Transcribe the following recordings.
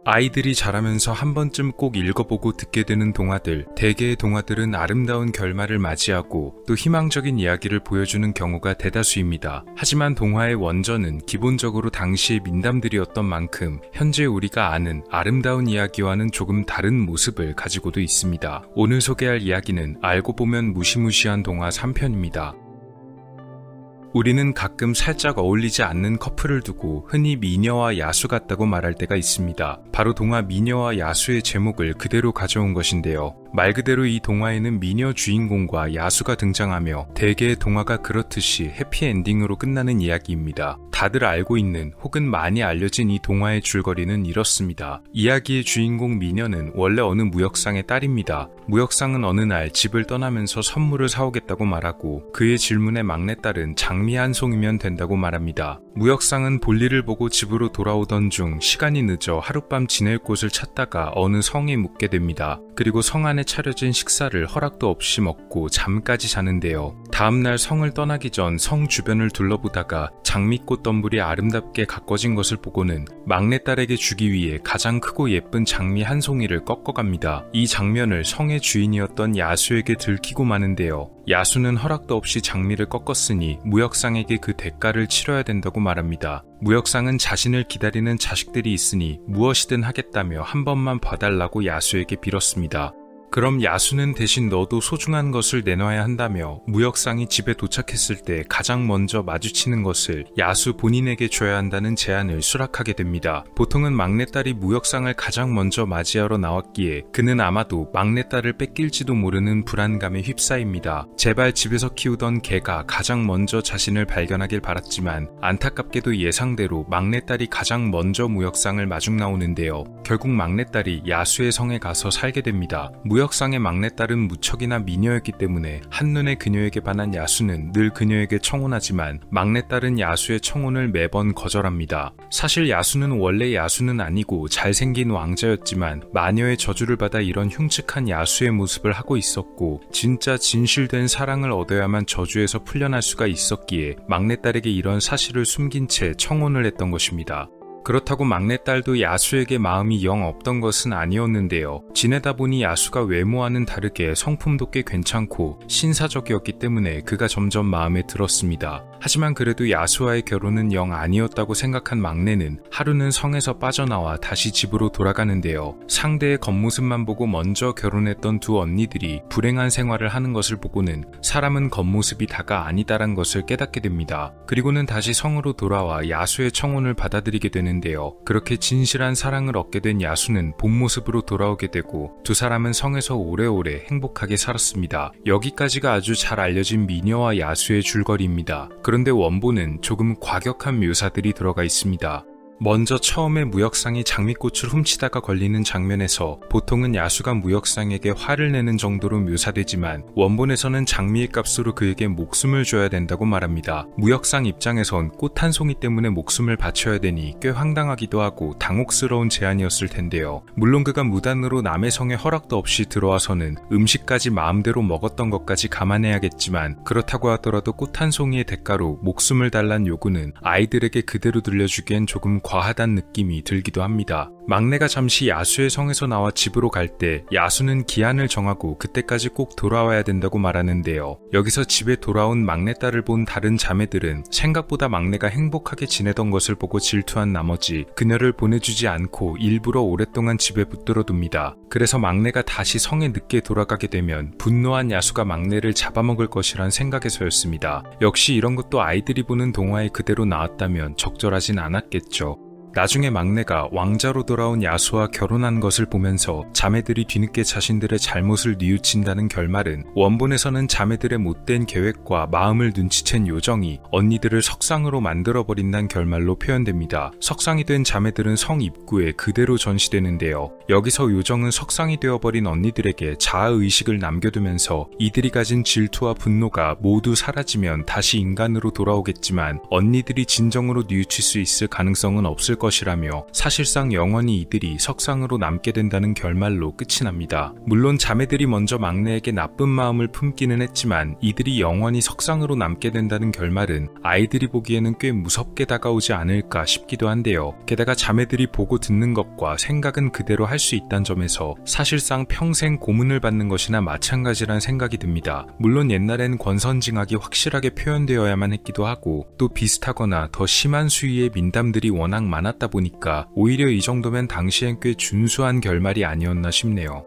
아이들이 자라면서 한 번쯤 꼭 읽어보고 듣게 되는 동화들, 대개의 동화들은 아름다운 결말을 맞이하고 또 희망적인 이야기를 보여주는 경우가 대다수입니다. 하지만 동화의 원전은 기본적으로 당시의 민담들이었던 만큼 현재 우리가 아는 아름다운 이야기와는 조금 다른 모습을 가지고도 있습니다. 오늘 소개할 이야기는 알고 보면 무시무시한 동화 3편입니다. 우리는 가끔 살짝 어울리지 않는 커플을 두고 흔히 미녀와 야수 같다고 말할 때가 있습니다. 바로 동화 미녀와 야수의 제목을 그대로 가져온 것인데요. 말 그대로 이 동화에는 미녀 주인공과 야수가 등장하며 대개의 동화가 그렇듯이 해피엔딩으로 끝나는 이야기입니다. 다들 알고 있는 혹은 많이 알려진 이 동화의 줄거리는 이렇습니다. 이야기의 주인공 미녀는 원래 어느 무역상의 딸입니다. 무역상은 어느 날 집을 떠나면서 선물을 사오겠다고 말하고 그의 질문에 막내딸은 장미 한 송이면 된다고 말합니다. 무역상은 볼일을 보고 집으로 돌아오던 중 시간이 늦어 하룻밤 지낼 곳을 찾다가 어느 성에 묵게 됩니다. 그리고 성 안에 차려진 식사를 허락도 없이 먹고 잠까지 자는데요. 다음날 성을 떠나기 전 성 주변을 둘러보다가 장미꽃 덤불이 아름답게 가꿔진 것을 보고는 막내딸에게 주기 위해 가장 크고 예쁜 장미 한 송이를 꺾어갑니다. 이 장면을 성의 주인이었던 야수에게 들키고 마는데요. 야수는 허락도 없이 장미를 꺾었으니 무역상에게 그 대가를 치러야 된다고 말합니다. 무역상은 자신을 기다리는 자식들이 있으니 무엇이든 하겠다며 한 번만 봐달라고 야수에게 빌었습니다. 그럼 야수는 대신 너도 소중한 것을 내놔야 한다며 무역상이 집에 도착했을 때 가장 먼저 마주치는 것을 야수 본인에게 줘야 한다는 제안을 수락하게 됩니다. 보통은 막내딸이 무역상을 가장 먼저 맞이하러 나왔기에 그는 아마도 막내딸을 뺏길지도 모르는 불안감에 휩싸입니다. 제발 집에서 키우던 개가 가장 먼저 자신을 발견하길 바랐지만 안타깝게도 예상대로 막내딸이 가장 먼저 무역상을 마중 나오는데요. 결국 막내딸이 야수의 성에 가서 살게 됩니다. 무역상의 막내딸은 무척이나 미녀였기 때문에 한눈에 그녀에게 반한 야수는 늘 그녀에게 청혼하지만 막내딸은 야수의 청혼을 매번 거절합니다. 사실 야수는 원래 야수는 아니고 잘생긴 왕자였지만 마녀의 저주를 받아 이런 흉측한 야수의 모습을 하고 있었고 진짜 진실된 사랑을 얻어야만 저주에서 풀려날 수가 있었기에 막내딸에게 이런 사실을 숨긴 채 청혼을 했던 것입니다. 그렇다고 막내딸도 야수에게 마음이 영 없던 것은 아니었는데요. 지내다 보니 야수가 외모와는 다르게 성품도 꽤 괜찮고 신사적이었기 때문에 그가 점점 마음에 들었습니다. 하지만 그래도 야수와의 결혼은 영 아니었다고 생각한 막내는 하루는 성에서 빠져나와 다시 집으로 돌아가는데요. 상대의 겉모습만 보고 먼저 결혼했던 두 언니들이 불행한 생활을 하는 것을 보고는 사람은 겉모습이 다가 아니다란 것을 깨닫게 됩니다. 그리고는 다시 성으로 돌아와 야수의 청혼을 받아들이게 되는데요. 그렇게 진실한 사랑을 얻게 된 야수는 본 모습으로 돌아오게 되고 두 사람은 성에서 오래오래 행복하게 살았습니다. 여기까지가 아주 잘 알려진 미녀와 야수의 줄거리입니다. 그런데 원본은 조금 과격한 묘사들이 들어가 있습니다. 먼저 처음에 무역상이 장미꽃을 훔치다가 걸리는 장면에서 보통은 야수가 무역상에게 화를 내는 정도로 묘사되지만 원본에서는 장미의 값으로 그에게 목숨을 줘야 된다고 말합니다. 무역상 입장에선 꽃 한 송이 때문에 목숨을 바쳐야 되니 꽤 황당하기도 하고 당혹스러운 제안이었을 텐데요. 물론 그가 무단으로 남의 성에 허락도 없이 들어와서는 음식까지 마음대로 먹었던 것까지 감안해야겠지만 그렇다고 하더라도 꽃 한 송이의 대가로 목숨을 달란 요구는 아이들에게 그대로 들려주기엔 조금 과하단 느낌이 들기도 합니다. 막내가 잠시 야수의 성에서 나와 집으로 갈 때 야수는 기한을 정하고 그때까지 꼭 돌아와야 된다고 말하는데요. 여기서 집에 돌아온 막내딸을 본 다른 자매들은 생각보다 막내가 행복하게 지내던 것을 보고 질투한 나머지 그녀를 보내주지 않고 일부러 오랫동안 집에 붙들어둡니다. 그래서 막내가 다시 성에 늦게 돌아가게 되면 분노한 야수가 막내를 잡아먹을 것이란 생각에서였습니다. 역시 이런 것도 아이들이 보는 동화에 그대로 나왔다면 적절하진 않았겠죠. 나중에 막내가 왕자로 돌아온 야수와 결혼한 것을 보면서 자매들이 뒤늦게 자신들의 잘못을 뉘우친다는 결말은 원본에서는 자매들의 못된 계획과 마음을 눈치챈 요정이 언니들을 석상으로 만들어버린다는 결말로 표현됩니다. 석상이 된 자매들은 성 입구에 그대로 전시되는데요. 여기서 요정은 석상이 되어버린 언니들에게 자아의식을 남겨두면서 이들이 가진 질투와 분노가 모두 사라지면 다시 인간으로 돌아오겠지만 언니들이 진정으로 뉘우칠 수 있을 가능성은 없을 것이라며 사실상 영원히 이들이 석상으로 남게 된다는 결말로 끝이 납니다. 물론 자매들이 먼저 막내에게 나쁜 마음을 품기는 했지만 이들이 영원히 석상으로 남게 된다는 결말은 아이들이 보기에는 꽤 무섭게 다가오지 않을까 싶기도 한데요. 게다가 자매들이 보고 듣는 것과 생각은 그대로 할 수 있다는 점에서 사실상 평생 고문을 받는 것이나 마찬가지란 생각이 듭니다. 물론 옛날엔 권선징악이 확실하게 표현되어야만 했기도 하고 또 비슷하거나 더 심한 수위의 민담들이 워낙 많았다 보니까 오히려 이 정도면 당시엔 꽤 준수한 결말이 아니었나 싶네요.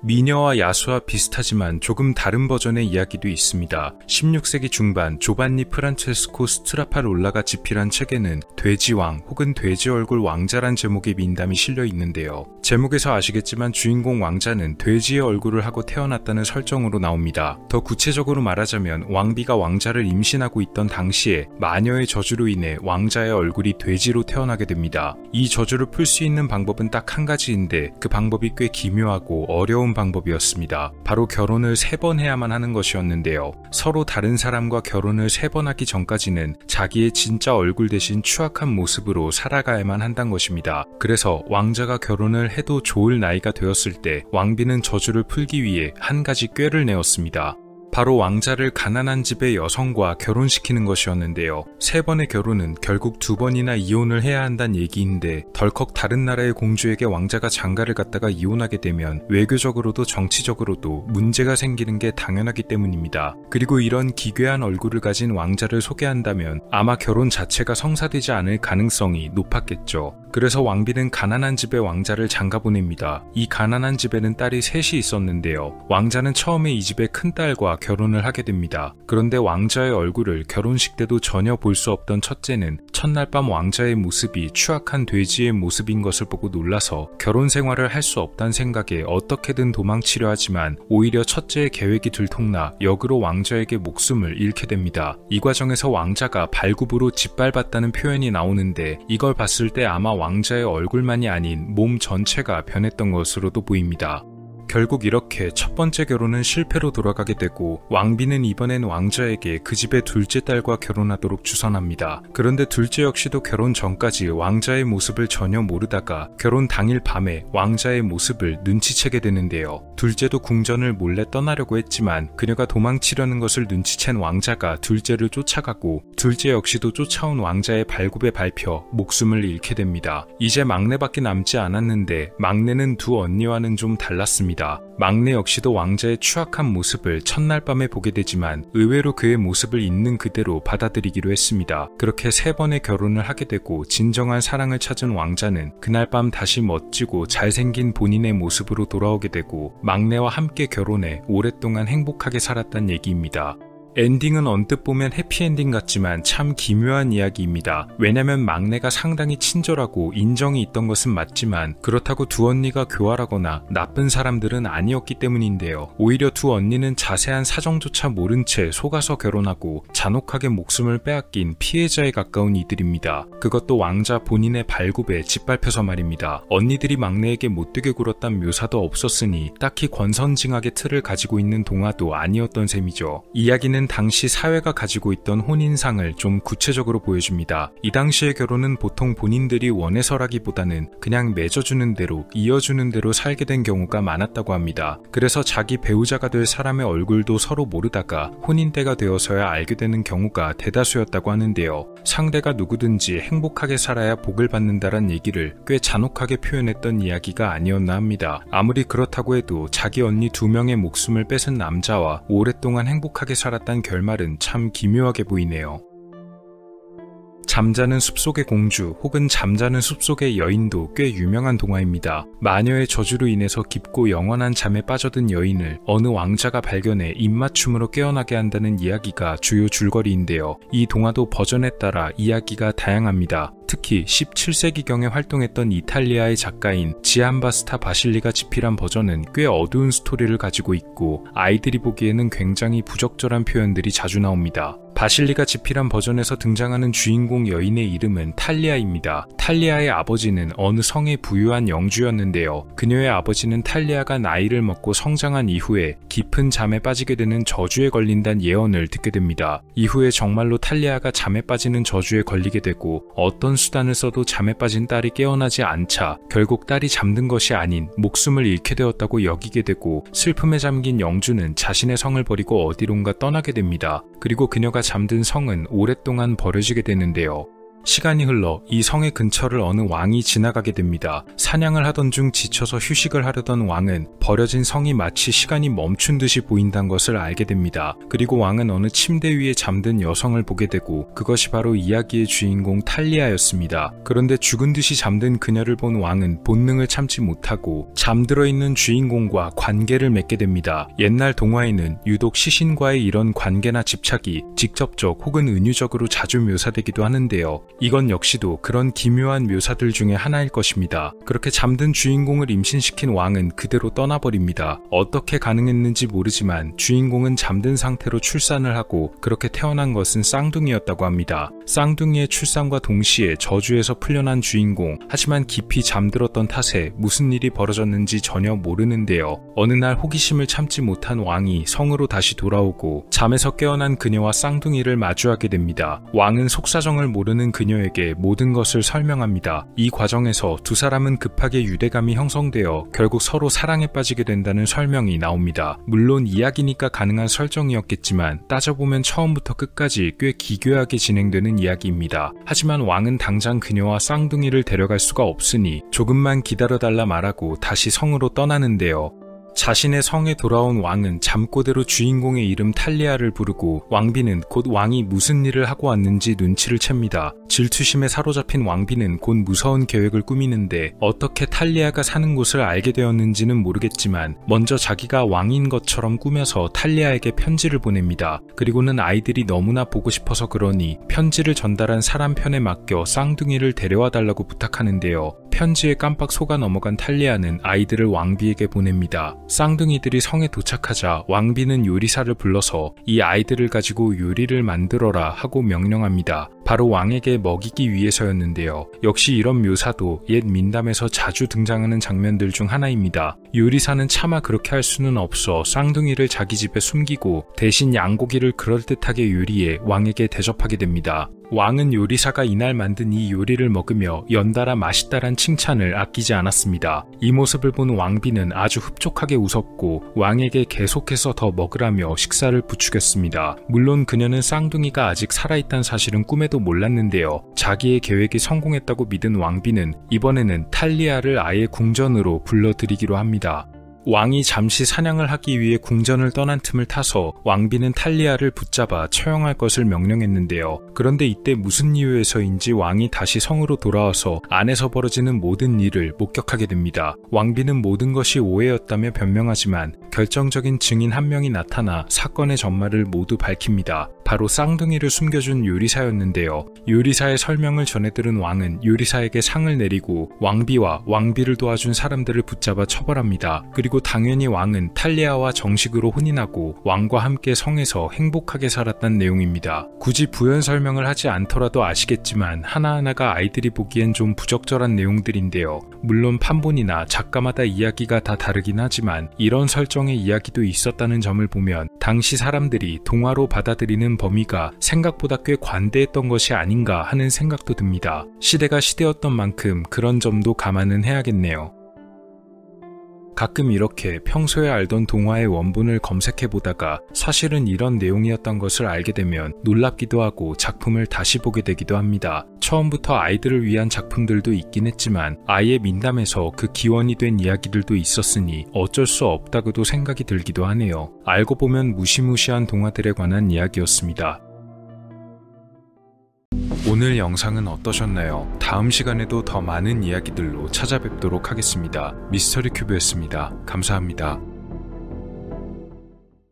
미녀와 야수와 비슷하지만 조금 다른 버전의 이야기도 있습니다. 16세기 중반 조반니 프란체스코 스트라파롤라가 집필한 책에는 돼지왕 혹은 돼지얼굴 왕자란 제목의 민담이 실려 있는데요. 제목에서 아시겠지만 주인공 왕자는 돼지의 얼굴을 하고 태어났다는 설정으로 나옵니다. 더 구체적으로 말하자면 왕비가 왕자를 임신하고 있던 당시에 마녀의 저주로 인해 왕자의 얼굴이 돼지로 태어나게 됩니다. 이 저주를 풀 수 있는 방법은 딱 한 가지인데 그 방법이 꽤 기묘하고 어려운 방법이었습니다. 바로 결혼을 3번 해야만 하는 것이었는데요. 서로 다른 사람과 결혼을 3번 하기 전까지는 자기의 진짜 얼굴 대신 추악한 모습으로 살아가야만 한다는 것입니다. 그래서 왕자가 결혼을 해도 좋을 나이가 되었을 때 왕비는 저주를 풀기 위해 한 가지 꾀를 내었습니다. 바로 왕자를 가난한 집의 여성과 결혼시키는 것이었는데요. 3번의 결혼은 결국 2번이나 이혼을 해야 한다는 얘기인데 덜컥 다른 나라의 공주에게 왕자가 장가를 갔다가 이혼하게 되면 외교적으로도 정치적으로도 문제가 생기는 게 당연하기 때문입니다. 그리고 이런 기괴한 얼굴을 가진 왕자를 소개한다면 아마 결혼 자체가 성사되지 않을 가능성이 높았겠죠. 그래서 왕비는 가난한 집의 왕자를 장가 보냅니다. 이 가난한 집에는 딸이 3이 있었는데요. 왕자는 처음에 이 집의 큰딸과 결혼을 하게 됩니다. 그런데 왕자의 얼굴을 결혼식 때도 전혀 볼 수 없던 첫째는 첫날 밤 왕자의 모습이 추악한 돼지의 모습인 것을 보고 놀라서 결혼 생활을 할 수 없다는 생각에 어떻게든 도망치려 하지만 오히려 첫째의 계획이 들통나 역으로 왕자에게 목숨을 잃게 됩니다. 이 과정에서 왕자가 발굽으로 짓밟았다는 표현이 나오는데 이걸 봤을 때 아마 왕자의 얼굴만이 아닌 몸 전체가 변했던 것으로도 보입니다. 결국 이렇게 첫 번째 결혼은 실패로 돌아가게 되고 왕비는 이번엔 왕자에게 그 집의 둘째 딸과 결혼하도록 주선합니다. 그런데 둘째 역시도 결혼 전까지 왕자의 모습을 전혀 모르다가 결혼 당일 밤에 왕자의 모습을 눈치채게 되는데요. 둘째도 궁전을 몰래 떠나려고 했지만 그녀가 도망치려는 것을 눈치챈 왕자가 둘째를 쫓아가고 둘째 역시도 쫓아온 왕자의 발굽에 밟혀 목숨을 잃게 됩니다. 이제 막내밖에 남지 않았는데 막내는 두 언니와는 좀 달랐습니다. 막내 역시도 왕자의 추악한 모습을 첫날 밤에 보게 되지만 의외로 그의 모습을 있는 그대로 받아들이기로 했습니다. 그렇게 3번의 결혼을 하게 되고 진정한 사랑을 찾은 왕자는 그날 밤 다시 멋지고 잘생긴 본인의 모습으로 돌아오게 되고 막내와 함께 결혼해 오랫동안 행복하게 살았다는 얘기입니다. 엔딩은 언뜻 보면 해피엔딩 같지만 참 기묘한 이야기입니다. 왜냐면 막내가 상당히 친절하고 인정이 있던 것은 맞지만 그렇다고 두 언니가 교활하거나 나쁜 사람들은 아니었기 때문인데요. 오히려 두 언니는 자세한 사정조차 모른 채 속아서 결혼하고 잔혹하게 목숨을 빼앗긴 피해자에 가까운 이들입니다. 그것도 왕자 본인의 발굽에 짓밟혀서 말입니다. 언니들이 막내에게 못되게 굴었단 묘사도 없었으니 딱히 권선징악의 틀을 가지고 있는 동화도 아니었던 셈이죠. 이야기는 당시 사회가 가지고 있던 혼인상을 좀 구체적으로 보여줍니다. 이 당시의 결혼은 보통 본인들이 원해서라기보다는 그냥 맺어주는 대로 이어주는 대로 살게 된 경우가 많았다고 합니다. 그래서 자기 배우자가 될 사람의 얼굴도 서로 모르다가 혼인 때가 되어서야 알게 되는 경우가 대다수였다고 하는데요. 상대가 누구든지 행복하게 살아야 복을 받는다란 얘기를 꽤 잔혹하게 표현했던 이야기가 아니었나 합니다. 아무리 그렇다고 해도 자기 언니 2명의 목숨을 뺏은 남자와 오랫동안 행복하게 살았던 결말은 참 기묘하게 보이네요. 잠자는 숲속의 공주 혹은 잠자는 숲속의 여인도 꽤 유명한 동화입니다. 마녀의 저주로 인해서 깊고 영원한 잠에 빠져든 여인을 어느 왕자가 발견해 입맞춤으로 깨어나게 한다는 이야기가 주요 줄거리인데요. 이 동화도 버전에 따라 이야기가 다양합니다. 특히 17세기경에 활동했던 이탈리아의 작가인 지안바스타 바실리가 집필한 버전은 꽤 어두운 스토리를 가지고 있고 아이들이 보기에는 굉장히 부적절한 표현들이 자주 나옵니다. 바실리가 집필한 버전에서 등장하는 주인공 여인의 이름은 탈리아입니다. 탈리아의 아버지는 어느 성의 부유한 영주였는데요. 그녀의 아버지는 탈리아가 나이를 먹고 성장한 이후에 깊은 잠에 빠지게 되는 저주에 걸린다는 예언을 듣게 됩니다. 이후에 정말로 탈리아가 잠에 빠지는 저주에 걸리게 되고 어떤 수단을 써도 잠에 빠진 딸이 깨어나지 않자 결국 딸이 잠든 것이 아닌 목숨을 잃게 되었다고 여기게 되고, 슬픔에 잠긴 영주는 자신의 성을 버리고 어디론가 떠나게 됩니다. 그리고 그녀가 잠든 성은 오랫동안 버려지게 되는데요. 시간이 흘러 이 성의 근처를 어느 왕이 지나가게 됩니다. 사냥을 하던 중 지쳐서 휴식을 하려던 왕은 버려진 성이 마치 시간이 멈춘 듯이 보인다는 것을 알게 됩니다. 그리고 왕은 어느 침대 위에 잠든 여성을 보게 되고, 그것이 바로 이야기의 주인공 탈리아였습니다. 그런데 죽은 듯이 잠든 그녀를 본 왕은 본능을 참지 못하고 잠들어 있는 주인공과 관계를 맺게 됩니다. 옛날 동화에는 유독 시신과의 이런 관계나 집착이 직접적 혹은 은유적으로 자주 묘사되기도 하는데요. 이건 역시도 그런 기묘한 묘사들 중에 하나일 것입니다. 그렇게 잠든 주인공을 임신시킨 왕은 그대로 떠나버립니다. 어떻게 가능했는지 모르지만 주인공은 잠든 상태로 출산을 하고, 그렇게 태어난 것은 쌍둥이였다고 합니다. 쌍둥이의 출산과 동시에 저주에서 풀려난 주인공, 하지만 깊이 잠들었던 탓에 무슨 일이 벌어졌는지 전혀 모르는데요. 어느 날 호기심을 참지 못한 왕이 성으로 다시 돌아오고 잠에서 깨어난 그녀와 쌍둥이를 마주하게 됩니다. 왕은 속사정을 모르는 그녀에게 모든 것을 설명합니다. 이 과정에서 두 사람은 급하게 유대감이 형성되어 결국 서로 사랑에 빠지게 된다는 설명이 나옵니다. 물론 이야기니까 가능한 설정이었겠지만 따져보면 처음부터 끝까지 꽤 기괴하게 진행되는 이야기입니다. 하지만 왕은 당장 그녀와 쌍둥이를 데려갈 수가 없으니 조금만 기다려달라 말하고 다시 성으로 떠나는데요. 자신의 성에 돌아온 왕은 잠꼬대로 주인공의 이름 탈리아를 부르고, 왕비는 곧 왕이 무슨 일을 하고 왔는지 눈치를 챕니다. 질투심에 사로잡힌 왕비는 곧 무서운 계획을 꾸미는데, 어떻게 탈리아가 사는 곳을 알게 되었는지는 모르겠지만 먼저 자기가 왕인 것처럼 꾸며서 탈리아에게 편지를 보냅니다. 그리고는 아이들이 너무나 보고 싶어서 그러니 편지를 전달한 사람 편에 맡겨 쌍둥이를 데려와 달라고 부탁하는데요. 편지에 깜빡 속아 넘어간 탈리아는 아이들을 왕비에게 보냅니다. 쌍둥이들이 성에 도착하자 왕비는 요리사를 불러서 이 아이들을 가지고 요리를 만들어라 하고 명령합니다. 바로 왕에게 먹이기 위해서였는데요. 역시 이런 묘사도 옛 민담에서 자주 등장하는 장면들 중 하나입니다. 요리사는 차마 그렇게 할 수는 없어 쌍둥이를 자기 집에 숨기고 대신 양고기를 그럴듯하게 요리해 왕에게 대접하게 됩니다. 왕은 요리사가 이날 만든 이 요리를 먹으며 연달아 맛있다란 칭찬을 아끼지 않았습니다. 이 모습을 본 왕비는 아주 흡족하게 웃었고 왕에게 계속해서 더 먹으라며 식사를 부추겼습니다. 물론 그녀는 쌍둥이가 아직 살아있다는 사실은 꿈에도 몰랐는데요. 자기의 계획이 성공했다고 믿은 왕비는 이번에는 탈리아를 아예 궁전으로 불러들이기로 합니다. 왕이 잠시 사냥을 하기 위해 궁전을 떠난 틈을 타서 왕비는 탈리아를 붙잡아 처형할 것을 명령했는데요. 그런데 이때 무슨 이유에서인지 왕이 다시 성으로 돌아와서 안에서 벌어지는 모든 일을 목격하게 됩니다. 왕비는 모든 것이 오해였다며 변명하지만 결정적인 증인 한 명이 나타나 사건의 전말을 모두 밝힙니다. 바로 쌍둥이를 숨겨준 요리사였는데요. 요리사의 설명을 전해 들은 왕은 요리사에게 상을 내리고 왕비와 왕비를 도와준 사람들을 붙잡아 처벌합니다. 그리고 당연히 왕은 탈리아와 정식으로 혼인하고 왕과 함께 성에서 행복하게 살았다는 내용입니다. 굳이 부연 설명을 하지 않더라도 아시겠지만 하나하나가 아이들이 보기엔 좀 부적절한 내용들인데요. 물론 판본이나 작가마다 이야기가 다 다르긴 하지만 이런 설정의 이야기도 있었다는 점을 보면 당시 사람들이 동화로 받아들이는 범위가 생각보다 꽤 관대했던 것이 아닌가 하는 생각도 듭니다. 시대가 시대였던 만큼 그런 점도 감안은 해야겠네요. 가끔 이렇게 평소에 알던 동화의 원본을 검색해보다가 사실은 이런 내용이었던 것을 알게 되면 놀랍기도 하고 작품을 다시 보게 되기도 합니다. 처음부터 아이들을 위한 작품들도 있긴 했지만 아예 민담에서 그 기원이 된 이야기들도 있었으니 어쩔 수 없다고도 생각이 들기도 하네요. 알고 보면 무시무시한 동화들에 관한 이야기였습니다. 오늘 영상은 어떠셨나요? 다음 시간에도 더 많은 이야기들로 찾아뵙도록 하겠습니다. 미스터리 큐브였습니다. 감사합니다.